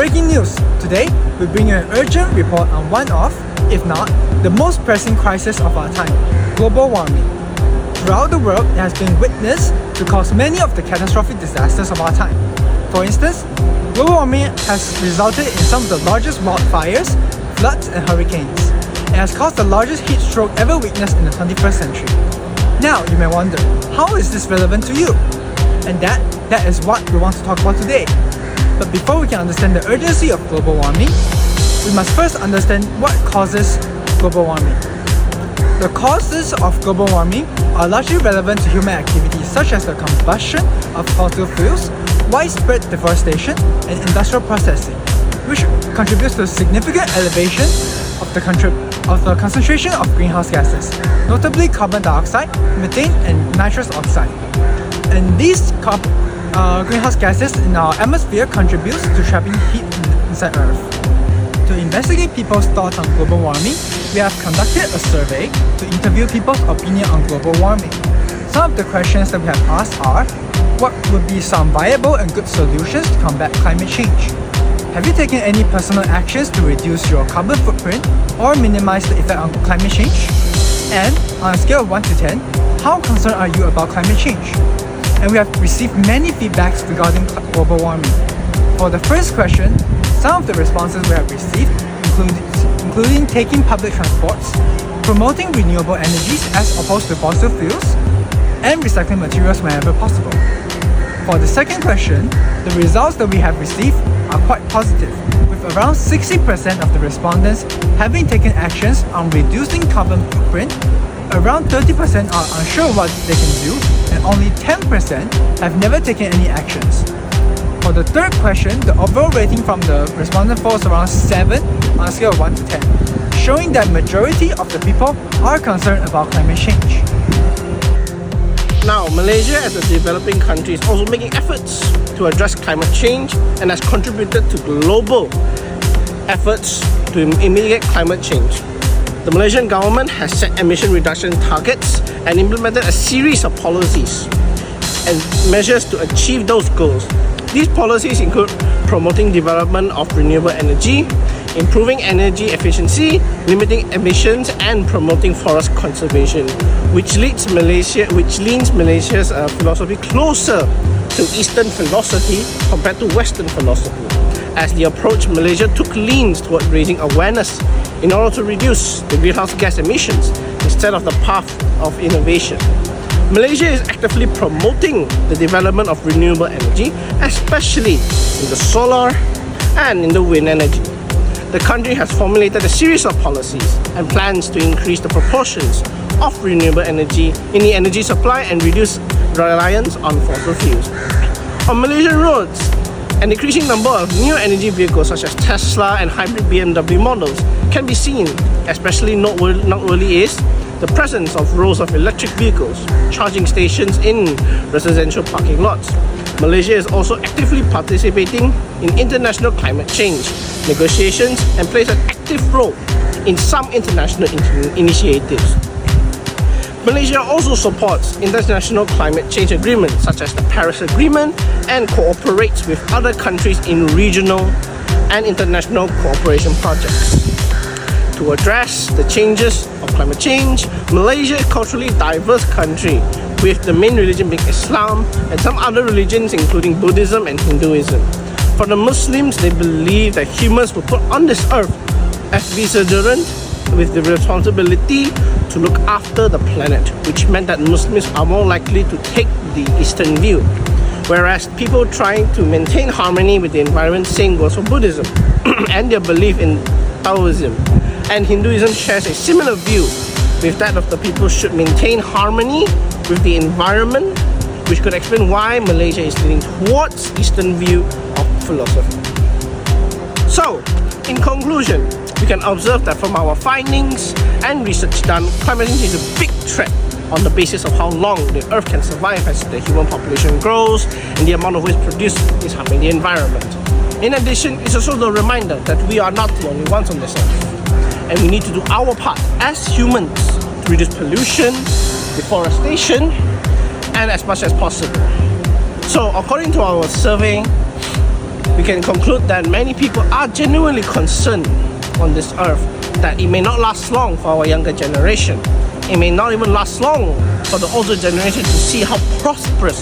Breaking news! Today, we bring you an urgent report on one of, if not, the most pressing crisis of our time, global warming. Throughout the world, it has been witnessed to cause many of the catastrophic disasters of our time. For instance, global warming has resulted in some of the largest wildfires, floods and hurricanes. It has caused the largest heat stroke ever witnessed in the 21st century. Now, you may wonder, how is this relevant to you? And that is what we want to talk about today. But before we can understand the urgency of global warming, we must first understand what causes global warming. The causes of global warming are largely relevant to human activities such as the combustion of fossil fuels, widespread deforestation, and industrial processing, which contributes to a significant elevation of the concentration of greenhouse gases, notably carbon dioxide, methane, and nitrous oxide. And these greenhouse gases in our atmosphere contributes to trapping heat inside Earth. To investigate people's thoughts on global warming, we have conducted a survey to interview people's opinion on global warming. Some of the questions that we have asked are: what would be some viable and good solutions to combat climate change? Have you taken any personal actions to reduce your carbon footprint or minimize the effect on climate change? And on a scale of 1 to 10, how concerned are you about climate change? And we have received many feedbacks regarding global warming. For the first question, some of the responses we have received including taking public transports, promoting renewable energies as opposed to fossil fuels, and recycling materials whenever possible. For the second question, the results that we have received are quite positive, with around 60% of the respondents having taken actions on reducing carbon footprint. Around 30% are unsure what they can do, and only 10% have never taken any actions. For the third question, the overall rating from the respondent falls around 7 on a scale of 1 to 10, showing that majority of the people are concerned about climate change. Now, Malaysia as a developing country is also making efforts to address climate change and has contributed to global efforts to mitigate climate change. The Malaysian government has set emission reduction targets and implemented a series of policies and measures to achieve those goals. These policies include promoting development of renewable energy, improving energy efficiency, limiting emissions, and promoting forest conservation, which leads Malaysia's philosophy closer to Eastern philosophy compared to Western philosophy. As the approach, Malaysia took leans toward raising awareness in order to reduce the greenhouse gas emissions instead of the path of innovation. Malaysia is actively promoting the development of renewable energy, especially in the solar and in the wind energy. The country has formulated a series of policies and plans to increase the proportions of renewable energy in the energy supply and reduce reliance on fossil fuels. On Malaysian roads, an increasing number of new energy vehicles such as Tesla and hybrid BMW models can be seen. Especially noteworthy is the presence of rows of electric vehicles, charging stations in residential parking lots. Malaysia is also actively participating in international climate change negotiations and plays an active role in some international initiatives. Malaysia also supports international climate change agreements such as the Paris Agreement and cooperates with other countries in regional and international cooperation projects. To address the changes of climate change, Malaysia is a culturally diverse country with the main religion being Islam and some other religions including Buddhism and Hinduism. For the Muslims, they believe that humans were put on this earth as vicegerent with the responsibility to look after the planet, which meant that Muslims are more likely to take the Eastern view, whereas people trying to maintain harmony with the environment, same goes for Buddhism and their belief in Taoism. And Hinduism shares a similar view with that of the people should maintain harmony with the environment, which could explain why Malaysia is leaning towards Eastern view of philosophy. So, in conclusion, we can observe that from our findings and research done, climate change is a big threat on the basis of how long the Earth can survive as the human population grows and the amount of waste produced is harming the environment. In addition, it's also the reminder that we are not the only ones on this Earth, and we need to do our part as humans to reduce pollution, deforestation, and as much as possible. So according to our survey, we can conclude that many people are genuinely concerned on this earth that it may not last long for our younger generation. It may not even last long for the older generation to see how prosperous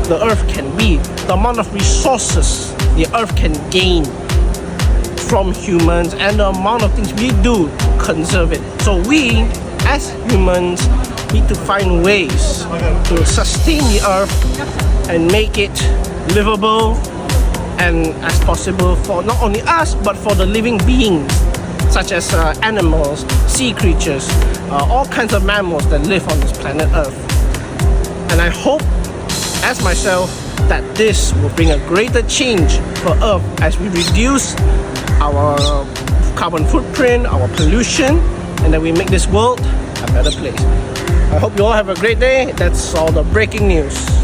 the earth can be, the amount of resources the earth can gain from humans, and the amount of things we do to conserve it. So we, as humans, need to find ways to sustain the earth and make it livable and as possible for not only us but for the living beings such as animals, sea creatures, all kinds of mammals that live on this planet Earth. And I hope, as myself, that this will bring a greater change for Earth as we reduce our carbon footprint, our pollution, and that we make this world a better place. I hope you all have a great day. That's all the breaking news.